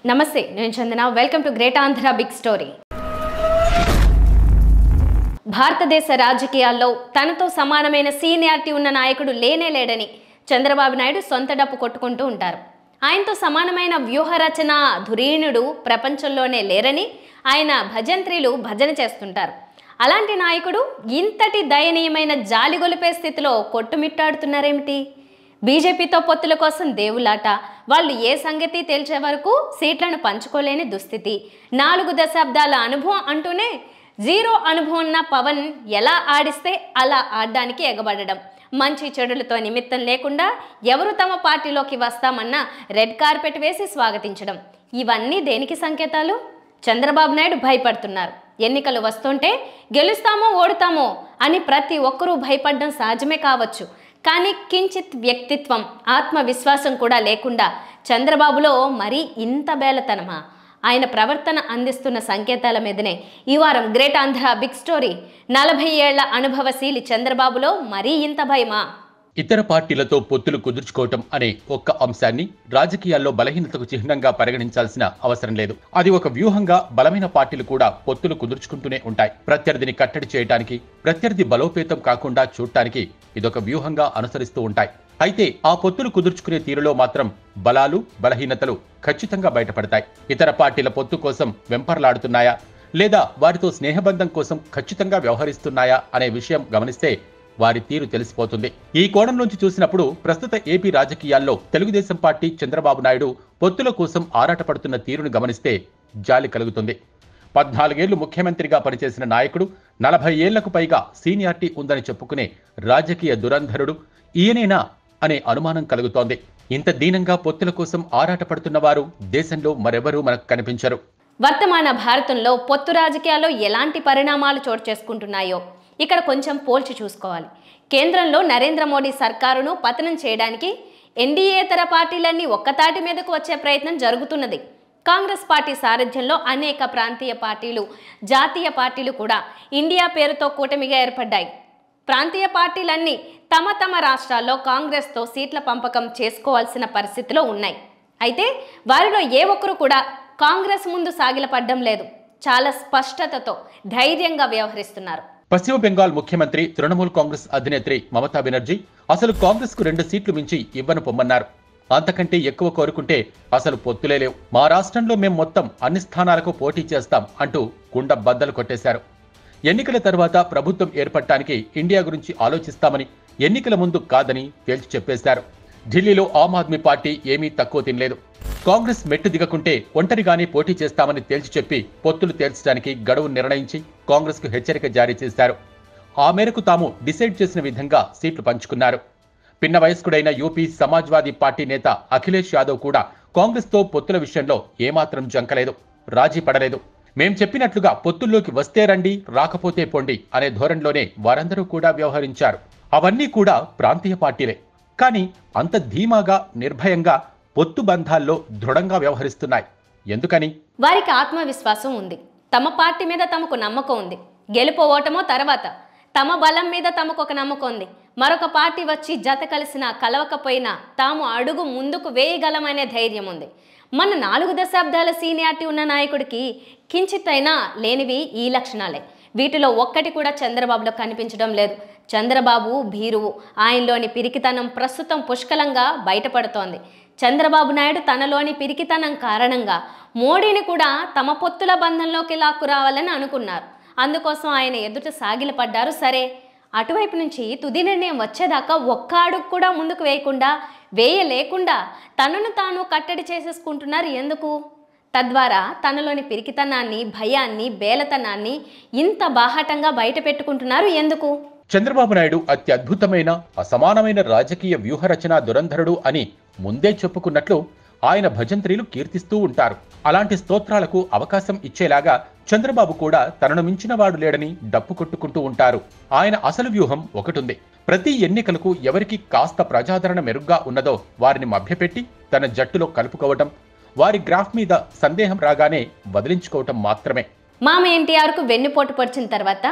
నమస్తే, నేను Chandana. Welcome to great Andhra big story. భారతదేశ రాజకీయాల్లో తనతో సమానమైన సీనియారిటీ ఉన్న నాయకుడు లేనే లేడని చంద్రబాబు నాయుడు సొంత డప్పు కొట్టుకుంటూ ఉంటారు. ఆయనతో సమానమైన వ్యూహరచన ధురీణుడు ప్రపంచంలోనే లేరని ఆయన భజంత్రీలు భజన చేస్తుంటారు. అలాంటి నాయకుడు ఇంతటి దయనీయమైన జాలిగొలిపే స్థితిలో కొట్టుమిట్టాడుతున్నారేమిటి? బీజేపీతో పొత్తుల కోసం దేవులాట, వాళ్ళు ఏ సంగతి తేల్చే వరకు సీట్లను పంచుకోలేని దుస్థితి, 4 దశాబ్దాల అనుభవం అంటూనే జీరో అనుభవం ఉన్న పవన్ ఎలా ఆడిస్తే అలా ఆడడానికి ఎగబడడం, మంచి చెడులతో నిమిత్తం లేకుండా ఎవరు తమ పార్టీలోకి వస్తామన్నా రెడ్ కార్పెట్ వేసి స్వాగతించడం, ఇవన్నీ దేనికి సంకేతాలు? చంద్రబాబు నాయుడు భయపడుతున్నారు. ఎన్నికలు వస్తుంటే గెలుస్తామో ఓడుతామో అని ప్రతి ఒక్కరూ భయపడడం సహజమే కావచ్చు. కానీ కించిత్ వ్యక్తిత్వం, ఆత్మవిశ్వాసం కూడా లేకుండా చంద్రబాబులో మరీ ఇంత బేలతనమా? ఆయన ప్రవర్తన అందిస్తున్న సంకేతాల మీదనే ఈ వారం గ్రేట్ ఆంధ్ర బిగ్ స్టోరీ. 40 ఏళ్ల అనుభవశీలి చంద్రబాబులో మరీ ఇంత భయమా? ఇతర పార్టీలతో పొత్తులు కుదుర్చుకోవటం అనే ఒక్క అంశాన్ని రాజకీయాల్లో బలహీనతకు చిహ్నంగా పరిగణించాల్సిన అవసరం లేదు. అది ఒక వ్యూహంగా బలమైన పార్టీలు కూడా పొత్తులు కుదుర్చుకుంటూనే ఉంటాయి. ప్రత్యర్థిని కట్టడి చేయడానికి, ప్రత్యర్థి బలోపేతం కాకుండా చూడటానికి ఇదొక వ్యూహంగా అనుసరిస్తూ ఉంటాయి. అయితే ఆ పొత్తులు కుదుర్చుకునే తీరులో మాత్రం బలాలు, బలహీనతలు ఖచ్చితంగా బయటపడతాయి. ఇతర పార్టీల పొత్తు కోసం వెంపర్లాడుతున్నాయా లేదా వారితో స్నేహబంధం కోసం ఖచ్చితంగా వ్యవహరిస్తున్నాయా అనే విషయం గమనిస్తే వారి తీరు తెలిసిపోతుంది. ఈ కోణం నుంచి చూసినప్పుడు ప్రస్తుత ఏపీ రాజకీయాల్లో తెలుగుదేశం పార్టీ, చంద్రబాబు నాయుడు పొత్తుల కోసం ఆరాటపడుతున్న తీరును గమనిస్తే జాలి కలుగుతుంది. 14 ఏళ్లు ముఖ్యమంత్రిగా పనిచేసిన నాయకుడు, 40 ఏళ్లకు పైగా సీనియారిటీ ఉందని చెప్పుకునే రాజకీయ దురంధరుడు ఈయనేనా అనే అనుమానం కలుగుతోంది. ఇంత దీనంగా పొత్తుల కోసం ఆరాటపడుతున్న వారు దేశంలో మరెవరూ మనకు కనిపించరు. వర్తమాన భారతంలో పొత్తు రాజకీయాల్లో ఎలాంటి పరిణామాలు చోటు చేసుకుంటున్నాయో ఇక్కడ కొంచెం పోల్చి చూసుకోవాలి. కేంద్రంలో నరేంద్ర మోడీ సర్కారును పతనం చేయడానికి ఎన్డీఏతర పార్టీలన్నీ ఒక్కతాటి మీదకు వచ్చే ప్రయత్నం జరుగుతున్నది. కాంగ్రెస్ పార్టీ సారథ్యంలో అనేక ప్రాంతీయ పార్టీలు, జాతీయ పార్టీలు కూడా ఇండియా పేరుతో కూటమిగా ఏర్పడ్డాయి. ప్రాంతీయ పార్టీలన్నీ తమ తమ రాష్ట్రాల్లో కాంగ్రెస్తో సీట్ల పంపకం చేసుకోవాల్సిన పరిస్థితిలో ఉన్నాయి. అయితే వారిలో ఏ ఒక్కరు కూడా కాంగ్రెస్ ముందు సాగిలపడ్డం లేదు. చాలా స్పష్టతతో ధైర్యంగా వ్యవహరిస్తున్నారు. పశ్చిమ బెంగాల్ ముఖ్యమంత్రి, తృణమూల్ కాంగ్రెస్ అధినేత్రి మమతా బెనర్జీ అసలు కాంగ్రెస్ కు 2 సీట్లు మించి ఇవ్వను పొమ్మన్నారు. అంతకంటే ఎక్కువ కోరుకుంటే అసలు పొత్తులే లేవు, మా రాష్ట్రంలో మేం మొత్తం అన్ని స్థానాలకు పోటీ చేస్తాం అంటూ కుండ బద్దలు కొట్టేశారు. ఎన్నికల తర్వాత ప్రభుత్వం ఏర్పడటానికి ఇండియా గురించి ఆలోచిస్తామని, ఎన్నికల ముందు కాదని తేల్చి చెప్పేశారు. ఢిల్లీలో ఆమ్ ఆద్మీ పార్టీ ఏమీ తక్కువ తినలేదు. కాంగ్రెస్ మెట్టు దిగకుంటే ఒంటరిగానే పోటీ చేస్తామని తేల్చి చెప్పి పొత్తులు తేల్చడానికి గడువు నిర్ణయించి కాంగ్రెస్ కు హెచ్చరిక జారీ చేశారు. ఆ మేరకు తాము డిసైడ్ చేసిన విధంగా సీట్లు పంచుకున్నారు. పిన్న వయస్కుడైన యూపీ సమాజ్వాదీ పార్టీ నేత అఖిలేష్ యాదవ్ కూడా కాంగ్రెస్ తో పొత్తుల విషయంలో ఏమాత్రం జంకలేదు, రాజీ పడలేదు. మేం చెప్పినట్లుగా పొత్తుల్లోకి వస్తే రండి, రాకపోతే పొండి అనే ధోరణిలోనే వారందరూ కూడా వ్యవహరించారు. అవన్నీ కూడా ప్రాంతీయ పార్టీలే, కానీ అంత ధీమాగా, నిర్భయంగా పొత్తు బంధాల్లో దృఢంగా వ్యవహరిస్తున్నాయి. ఎందుకని? వారికి ఆత్మవిశ్వాసం ఉంది. తమ పార్టీ మీద తమకు నమ్మకం ఉంది. గెలుపు ఓటమో తర్వాత తమ బలం మీద తమకు ఒక నమ్మకం ఉంది. మరొక పార్టీ వచ్చి జత కలిసినా కలవకపోయినా తాము అడుగు ముందుకు వేయగలమనే ధైర్యం ఉంది. మన 4 దశాబ్దాల సీనియారిటీ ఉన్న నాయకుడికి కించిత్తైనా లేనివి ఈ లక్షణాలే. వీటిలో ఒక్కటి కూడా చంద్రబాబులో కనిపించడం లేదు. చంద్రబాబు భీరువు, ఆయనలోని పిరికితనం ప్రస్తుతం పుష్కలంగా బయటపడుతోంది. చంద్రబాబు నాయుడు తనలోని పిరికితనం కారణంగా మోడీని కూడా తమ పొత్తుల బంధంలోకి లాక్కురావాలని అనుకున్నారు. అందుకోసం ఆయన ఎదుట సాగిలపడ్డారు. సరే, అటువైపు నుంచి తుది నిర్ణయం వచ్చేదాకా ఒక్క అడుగు కూడా ముందుకు వేయలేకుండా తనను తాను కట్టడి చేసేసుకుంటున్నారు. ఎందుకు? తద్వారా తనలోని పిరికితనాన్ని, భయాన్ని, బేలతనాన్ని ఇంత బాహాటంగా బయట పెట్టుకుంటున్నారు. ఎందుకు? చంద్రబాబు నాయుడు అత్యద్భుతమైన, అసమానమైన రాజకీయ వ్యూహరచన దురంధరుడు అని ముందే చెప్పుకున్నట్లు ఆయన భజంత్రీలు కీర్తిస్తూ ఉంటారు. అలాంటి స్తోత్రాలకు అవకాశం ఇచ్చేలాగా చంద్రబాబు కూడా తనను మించిన వాడు లేడని డప్పు కొట్టుకుంటూ ఉంటారు. ఆయన అసలు వ్యూహం ఒకటుంది. ప్రతి ఎన్నికలకు ఎవరికి కాస్త ప్రజాదరణ మెరుగ్గా ఉన్నదో వారిని మభ్యపెట్టి తన జట్టులో కలుపుకోవటం, వారి గ్రాఫ్ మీద సందేహం రాగానే వదిలించుకోవటం మాత్రమే. మామ ఎన్టీఆర్కు వెన్నుపోటు పొడిచిన తర్వాత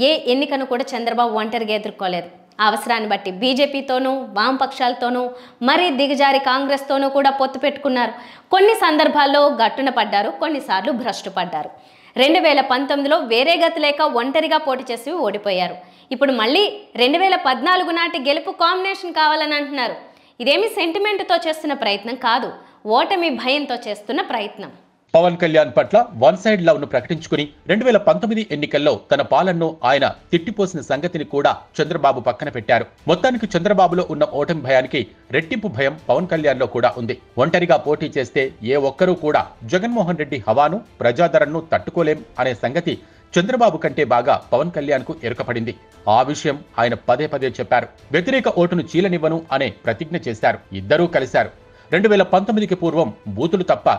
ఏ ఎన్నికను కూడా చంద్రబాబు ఒంటరిగా ఎదుర్కోలేదు. అవసరాన్ని బట్టి బీజేపీతోనూ వామపక్షాలతోనూ మరీ దిగజారి కాంగ్రెస్తోనూ కూడా పొత్తు పెట్టుకున్నారు. కొన్ని సందర్భాల్లో గట్టున పడ్డారు, కొన్నిసార్లు భ్రష్టు పడ్డారు. 2019లో వేరే గతి లేక ఒంటరిగా పోటీ చేసి ఓడిపోయారు. ఇప్పుడు మళ్ళీ 2014 నాటి గెలుపు కాంబినేషన్ కావాలని అంటున్నారు. ఇదేమి సెంటిమెంట్తో చేస్తున్న ప్రయత్నం కాదు, ఓటమి భయంతో చేస్తున్న ప్రయత్నం. పవన్ కళ్యాణ్ పట్ల వన్ సైడ్ లవ్ ను ప్రకటించుకుని 2019 ఎన్నికల్లో తన పాలనను ఆయన తిట్టిపోసిన సంగతిని కూడా చంద్రబాబు పక్కన పెట్టారు. మొత్తానికి చంద్రబాబులో ఉన్న ఓటమి భయానికి రెట్టింపు భయం పవన్ కళ్యాణ్ లో కూడా ఉంది. ఒంటరిగా పోటీ చేస్తే ఏ ఒక్కరూ కూడా జగన్మోహన్ రెడ్డి హవాను, ప్రజాదరణను తట్టుకోలేం అనే సంగతి చంద్రబాబు కంటే బాగా పవన్ కళ్యాణ్ కు ఎరుకపడింది. ఆ విషయం ఆయన పదే పదే చెప్పారు. వ్యతిరేక ఓటును చీలనివ్వను అనే ప్రతిజ్ఞ చేశారు. ఇద్దరూ కలిశారు. 2019కి పూర్వం బూతులు తప్ప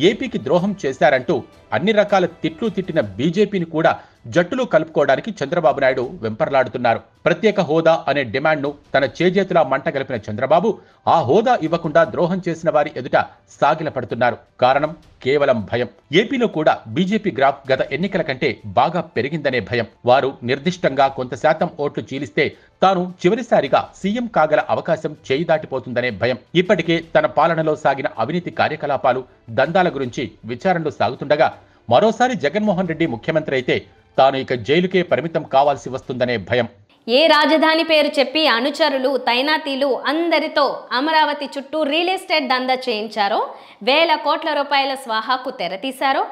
ఏపీకి ద్రోహం చేశారంటూ అన్ని రకాల తిట్లు తిట్టిన బీజేపీని కూడా జట్టులో కలుపుకోవడానికి చంద్రబాబు నాయుడు వెంపర్లాడుతున్నారు. ప్రత్యేక హోదా అనే డిమాండ్ను తన చేజేతులా మంటగలిపిన చంద్రబాబు ఆ హోదా ఇవ్వకుండా ద్రోహం చేసిన వారి ఎదుట సాగిలపడుతున్నారు. కారణం కేవలం భయం. ఏపీలో కూడా బీజేపీ గ్రాఫ్ గత ఎన్నికల కంటే బాగా పెరిగిందనే భయం. వారు నిర్దిష్టంగా కొంత శాతం ఓట్లు చీలిస్తే తాను చివరిసారిగా సీఎం కాగల అవకాశం చేయి దాటిపోతుందనే భయం. ఇప్పటికే తన పాలనలో సాగిన అవినీతి కార్యకలాపాలు, దందాల గురించి విచారణలు సాగుతుండగా మరోసారి జగన్మోహన్ రెడ్డి ముఖ్యమంత్రి అయితే తాను ఇక జైలుకే పరిమితం కావాల్సి వస్తుందనే భయం. ఏ రాజధాని పేరు చెప్పి అనుచరులు, తైనాతీలు అందరితో అమరావతి చుట్టూ రియల్ ఎస్టేట్ దందా చేయించారో, వేల కోట్ల రూపాయల స్వాహాకు తెరతీశారో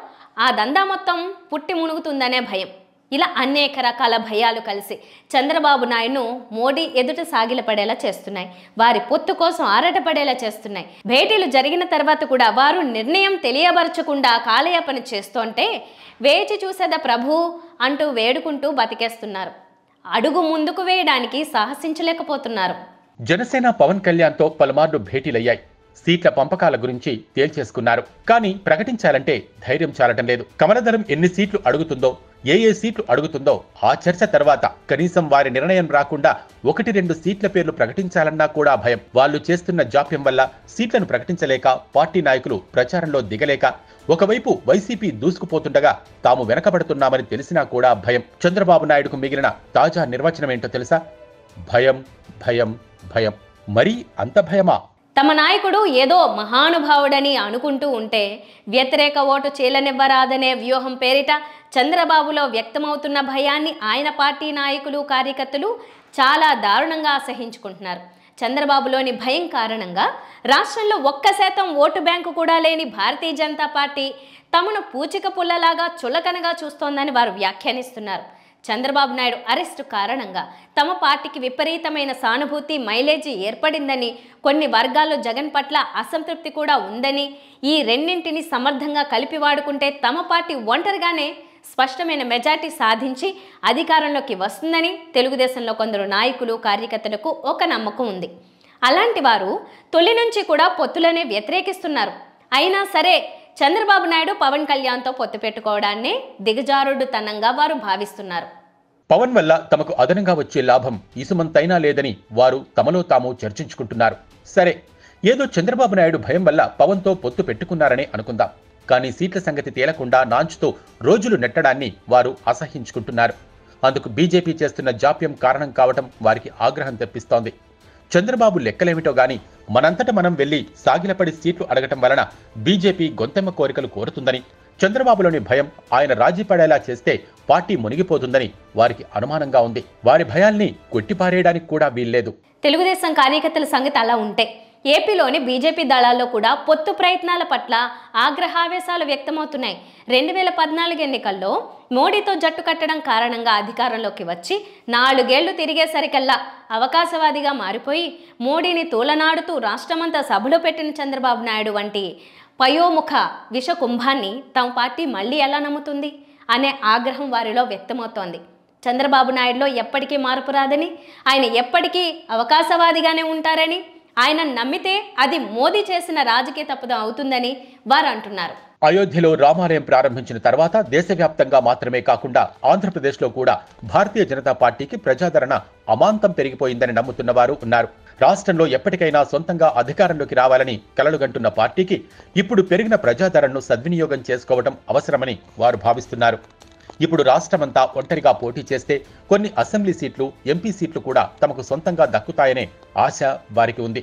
ఆ దందా మొత్తం పుట్టి మునుగుతుందనే భయం. ఇలా అనేక రకాల భయాలు కలిసి చంద్రబాబు నాయుడును మోడీ ఎదుట సాగిలపడేలా చేస్తున్నాయి. వారి పొత్తు కోసం ఆరాటపడేలా చేస్తున్నాయి. భేటీలు జరిగిన తర్వాత కూడా వారు నిర్ణయం తెలియబరచకుండా కాలయాపన చేస్తుంటే వేచి చూసేదా ప్రభు అంటూ వేడుకుంటూ బతికేస్తున్నారు. అడుగు ముందుకు వేయడానికి సాహసించలేకపోతున్నారు. జనసేన పవన్ కళ్యాణ్ తో పలుమార్లు భేటీలయ్యాయి. సీట్ల పంపకాల గురించి తేల్చేసుకున్నారు. కానీ ప్రకటించాలంటే ధైర్యం చాలటం లేదు. కమలదళం ఎన్ని సీట్లు అడుగుతుందో, ఏ సీట్లు అడుగుతుందో ఆ చర్చ తర్వాత కనీసం వారి నిర్ణయం రాకుండా 1-2 సీట్ల పేర్లు ప్రకటించాలన్నా కూడా భయం. వాళ్ళు చేస్తున్న జాప్యం వల్ల సీట్లను ప్రకటించలేక, పార్టీ నాయకులు ప్రచారంలో దిగలేక, ఒకవైపు వైసీపీ దూసుకుపోతుండగా తాము వెనకబడుతున్నామని తెలిసినా కూడా భయం. చంద్రబాబు నాయుడుకు మిగిలిన తాజా నిర్వచనం ఏంటో తెలుసా? భయం, భయం, భయం. మరీ అంత భయమా? తమ నాయకుడు ఏదో మహానుభావుడని అనుకుంటూ ఉంటే వ్యతిరేక ఓటు చీలనివ్వరాదనే వ్యూహం పేరిట చంద్రబాబులో వ్యక్తమవుతున్న భయాన్ని ఆయన పార్టీ నాయకులు, కార్యకర్తలు చాలా దారుణంగా అసహించుకుంటున్నారు. చంద్రబాబులోని భయం కారణంగా రాష్ట్రంలో 1% ఓటు బ్యాంకు కూడా లేని భారతీయ జనతా పార్టీ తమను పూచిక పుల్లలాగా చులకనగా చూస్తోందని వారు వ్యాఖ్యానిస్తున్నారు. చంద్రబాబు నాయుడు అరెస్టు కారణంగా తమ పార్టీకి విపరీతమైన సానుభూతి, మైలేజీ ఏర్పడిందని, కొన్ని వర్గాల్లో జగన్ పట్ల అసంతృప్తి కూడా ఉందని, ఈ రెండింటిని సమర్థంగా కలిపి వాడుకుంటే తమ పార్టీ ఒంటరిగానే స్పష్టమైన మెజార్టీ సాధించి అధికారంలోకి వస్తుందని తెలుగుదేశంలో కొందరు నాయకులు, కార్యకర్తలకు ఒక నమ్మకం ఉంది. అలాంటి వారు తొలి నుంచి కూడా పొత్తులనే వ్యతిరేకిస్తున్నారు. అయినా సరే చంద్రబాబు నాయుడు పవన్ కళ్యాణ్తో పొత్తు పెట్టుకోవడాన్ని దిగజారుడుతనంగా వారు భావిస్తున్నారు. పవన్ వల్ల తమకు అదనంగా వచ్చే లాభం ఇసుమంతైనా లేదని వారు తమలో తాము చర్చించుకుంటున్నారు. సరే, ఏదో చంద్రబాబు నాయుడు భయం వల్ల పవన్తో పొత్తు పెట్టుకున్నారని అనుకుందాం. కానీ సీట్ల సంగతి తేలకుండా నాంచుతో రోజులు నెట్టడాన్ని వారు అసహించుకుంటున్నారు. అందుకు బీజేపీ చేస్తున్న జాప్యం కారణం కావటం వారికి ఆగ్రహం తెప్పిస్తోంది. చంద్రబాబు లెక్కలేమిటో గాని మనంతట మనం వెళ్లి సాగిలపడి సీట్లు అడగటం వలన బీజేపీ గొంతెమ్మ కోరికలు కోరుతుందని, చంద్రబాబులోని భయం ఆయన రాజీ పడేలా చేస్తే పార్టీ మునిగిపోతుందని వారికి అనుమానంగా ఉంది. వారి భయాల్ని కొట్టిపారేయడానికి కూడా వీల్లేదు. తెలుగుదేశం కార్యకర్తల సంగతి అలా ఉంటే ఏపీలోని బీజేపీ దళాల్లో కూడా పొత్తు ప్రయత్నాల పట్ల ఆగ్రహావేశాలు వ్యక్తమవుతున్నాయి. 2014 ఎన్నికల్లో మోడీతో జట్టు కట్టడం కారణంగా అధికారంలోకి వచ్చి 4 ఏళ్లు తిరిగేసరికల్లా అవకాశవాదిగా మారిపోయి మోడీని తూలనాడుతూ రాష్ట్రమంతా సభలో పెట్టిన చంద్రబాబు నాయుడు వంటి పయోముఖ విషకుంభాన్ని తమ పార్టీ మళ్ళీ ఎలా నమ్ముతుంది అనే ఆగ్రహం వారిలో వ్యక్తమవుతోంది. చంద్రబాబు నాయుడులో ఎప్పటికీ మార్పు రాదని, ఆయన ఎప్పటికీ అవకాశవాదిగానే ఉంటారని, ఆయన నమ్మితే అది మోదీ చేసిన రాజకీయ తప్పుదం అవుతుందని వారు అంటున్నారు. అయోధ్యలో రామాలయం ప్రారంభించిన తర్వాత దేశవ్యాప్తంగా మాత్రమే కాకుండా ఆంధ్రప్రదేశ్లో కూడా భారతీయ జనతా పార్టీకి ప్రజాదరణ అమాంతం పెరిగిపోయిందని నమ్ముతున్న వారు ఉన్నారు. రాష్ట్రంలో ఎప్పటికైనా సొంతంగా అధికారంలోకి రావాలని కలలుగంటున్న పార్టీకి ఇప్పుడు పెరిగిన ప్రజాదరణను సద్వినియోగం చేసుకోవడం అవసరమని వారు భావిస్తున్నారు. ఇప్పుడు రాష్ట్రమంతా ఒంటరిగా పోటీ చేస్తే కొన్ని అసెంబ్లీ సీట్లు, ఎంపీ సీట్లు కూడా తమకు సొంతంగా దక్కుతాయనే ఆశ వారికి ఉంది.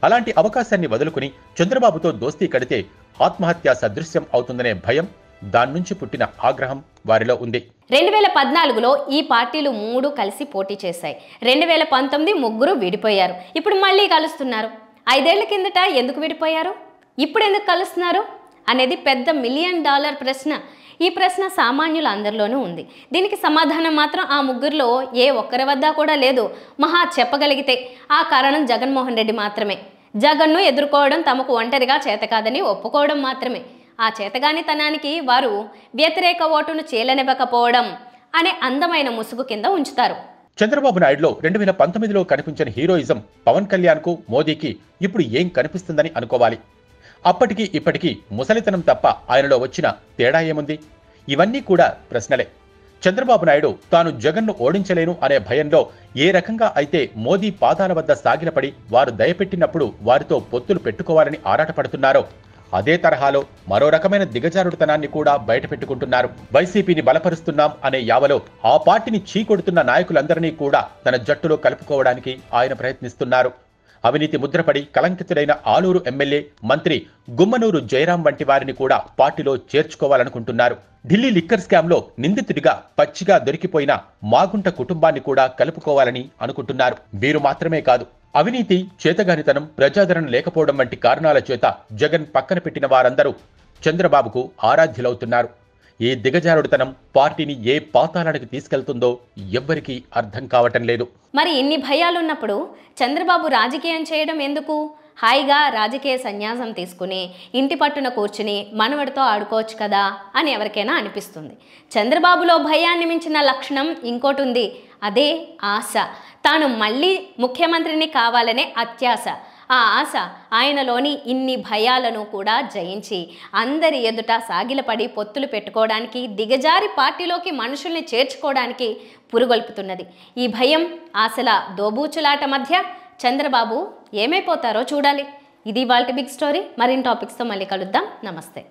అలాంటి అవకాశాన్ని వదులుకుని చంద్రబాబుతో దోస్తీ కడితే ఆత్మహత్య సదృశ్యం అవుతుందనే భయం, దాని నుంచి పుట్టిన ఆగ్రహం వారిలో ఉంది. 2014లో ఈ పార్టీలు 3 కలిసి పోటీ చేశాయి. 2019 ముగ్గురు విడిపోయారు. ఇప్పుడు మళ్ళీ కలుస్తున్నారు. 5 ఏళ్ల కిందట ఎందుకు విడిపోయారు, ఇప్పుడు ఎందుకు కలుస్తున్నారు అనేది పెద్ద $1 మిలియన్ ప్రశ్న. ఈ ప్రశ్న సామాన్యుల అందరిలోనూ ఉంది. దీనికి సమాధానం మాత్రం ఆ ముగ్గురులో ఏ ఒక్కరి వద్ద కూడా లేదు. మహా చెప్పగలిగితే ఆ కారణం జగన్మోహన్ రెడ్డి మాత్రమే. జగన్ను ఎదుర్కోవడం తమకు ఒంటరిగా చేతకాదని ఒప్పుకోవడం మాత్రమే. ఆ చేతగానితనానికి వారు వ్యతిరేక ఓటును చీలనివ్వకపోవడం అనే అందమైన ముసుగు కింద ఉంచుతారు. చంద్రబాబు నాయుడులో 2019లో కనిపించిన హీరోయిజం పవన్ కళ్యాణ్కు, మోదీకి ఇప్పుడు ఏం కనిపిస్తుందని అనుకోవాలి. అప్పటికి ఇప్పటికీ ముసలితనం తప్ప ఆయనలో వచ్చిన తేడా ఏముంది? ఇవన్నీ కూడా ప్రశ్నలే. చంద్రబాబు నాయుడు తాను జగన్ను ఓడించలేను అనే భయంలో ఏ రకంగా అయితే మోదీ పాదాల వద్ద సాగిలపడి వారు దయపెట్టినప్పుడు వారితో పొత్తులు పెట్టుకోవాలని ఆరాటపడుతున్నారో, అదే తరహాలో మరో రకమైన దిగజారుడుతనాన్ని కూడా బయటపెట్టుకుంటున్నారు. వైసీపీని బలపరుస్తున్నాం అనే యావలో ఆ పార్టీని చీకొడుతున్న నాయకులందరినీ కూడా తన జట్టులో కలుపుకోవడానికి ఆయన ప్రయత్నిస్తున్నారు. అవినీతి ముద్రపడి కలంకితుడైన ఆలూరు ఎమ్మెల్యే, మంత్రి గుమ్మనూరు జయరాం వంటి వారిని కూడా పార్టీలో చేర్చుకోవాలనుకుంటున్నారు. ఢిల్లీ లిక్కర్ స్కామ్లో నిందితుడిగా పచ్చిగా దొరికిపోయిన మాగుంట కుటుంబాన్ని కూడా కలుపుకోవాలని అనుకుంటున్నారు. వీరు మాత్రమే కాదు, అవినీతి, చేతగానితనం, ప్రజాదరణ లేకపోవడం వంటి కారణాల చేత జగన్ పక్కన పెట్టిన వారందరూ చంద్రబాబుకు ఆరాధ్యులవుతున్నారు. ఈ దిగజారుడుతనం పార్టీని ఏ పాతాళానికి తీసుకెళ్తుందో ఎవ్వరికీ అర్థం కావటం లేదు. మరి ఇన్ని భయాలున్నప్పుడు చంద్రబాబు రాజకీయం చేయడం ఎందుకు? హాయిగా రాజకీయ సన్యాసం తీసుకుని ఇంటి పట్టున కూర్చుని మనవడితో ఆడుకోవచ్చు కదా అని ఎవరికైనా అనిపిస్తుంది. చంద్రబాబులో భయాన్ని మించిన లక్షణం ఇంకోటి ఉంది. అదే ఆశ. తాను మళ్ళీ ముఖ్యమంత్రిని కావాలనే అత్యాశ. ఆ ఆశ ఆయనలోని ఇన్ని భయాలను కూడా జయించి అందరి ఎదుట సాగిలపడి పొత్తులు పెట్టుకోవడానికి, దిగజారి పార్టీలోకి మనుషుల్ని చేర్చుకోవడానికి పురుగొల్పుతున్నది. ఈ భయం, ఆశల దోబూచులాట మధ్య చంద్రబాబు ఏమైపోతారో చూడాలి. ఇది ఇవాల్టి బిగ్ స్టోరీ. మరిన్ని టాపిక్స్తో మళ్ళీ కలుద్దాం. నమస్తే.